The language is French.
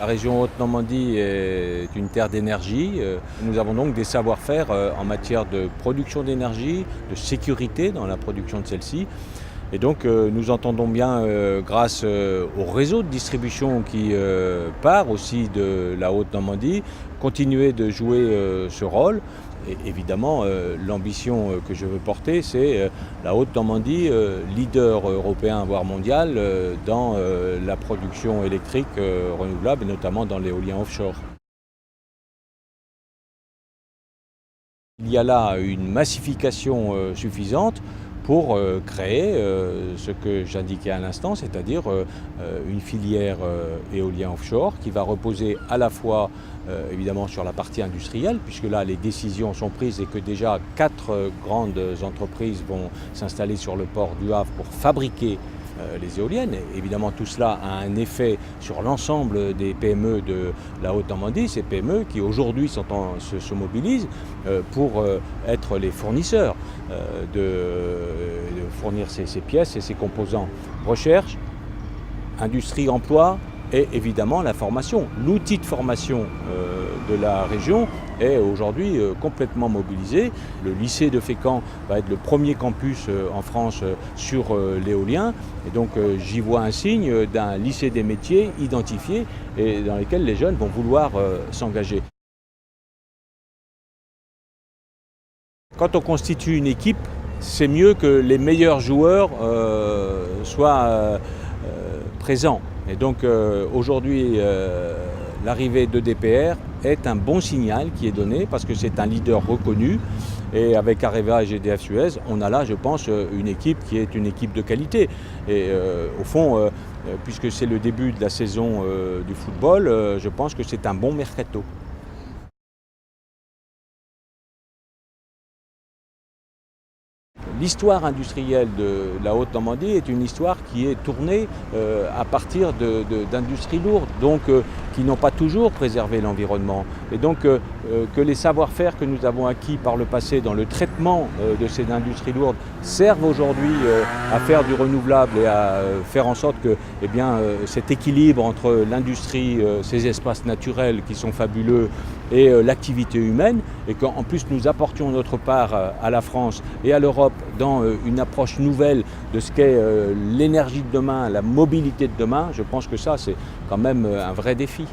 La région Haute-Normandie est une terre d'énergie. Nous avons donc des savoir-faire en matière de production d'énergie, de sécurité dans la production de celle-ci. Et donc nous entendons bien, grâce au réseau de distribution qui part aussi de la Haute-Normandie, continuer de jouer ce rôle. Et évidemment, l'ambition que je veux porter, c'est la Haute-Normandie, leader européen, voire mondial, dans la production électrique renouvelable, et notamment dans l'éolien offshore. Il y a là une massification suffisante pour créer ce que j'indiquais à l'instant, c'est-à-dire une filière éolien offshore qui va reposer à la fois évidemment sur la partie industrielle, puisque là les décisions sont prises et que déjà 4 grandes entreprises vont s'installer sur le port du Havre pour fabriquer les éoliennes. Et évidemment, tout cela a un effet sur l'ensemble des PME de la Haute-Normandie, ces PME qui aujourd'hui se mobilisent pour être les fournisseurs, de fournir ces pièces et ces composants. Recherche, industrie, emploi et évidemment la formation. L'outil de formation de la région est aujourd'hui complètement mobilisé. Le lycée de Fécamp va être le premier campus en France sur l'éolien. Et donc j'y vois un signe d'un lycée des métiers identifié et dans lequel les jeunes vont vouloir s'engager. Quand on constitue une équipe, c'est mieux que les meilleurs joueurs soient présents. Et donc aujourd'hui, l'arrivée d'EDPR est un bon signal qui est donné parce que c'est un leader reconnu. Et avec Areva et GDF Suez, on a là, je pense, une équipe qui est une équipe de qualité. Et au fond, puisque c'est le début de la saison du football, je pense que c'est un bon mercato. L'histoire industrielle de la Haute-Normandie est une histoire qui est tournée à partir d'industries lourdes, donc qui n'ont pas toujours préservé l'environnement. Et donc que les savoir-faire que nous avons acquis par le passé dans le traitement de ces industries lourdes servent aujourd'hui à faire du renouvelable et à faire en sorte que cet équilibre entre l'industrie, ces espaces naturels qui sont fabuleux, et l'activité humaine, et qu'en plus nous apportions notre part à la France et à l'Europe dans une approche nouvelle de ce qu'est l'énergie de demain, la mobilité de demain, je pense que ça c'est quand même un vrai défi.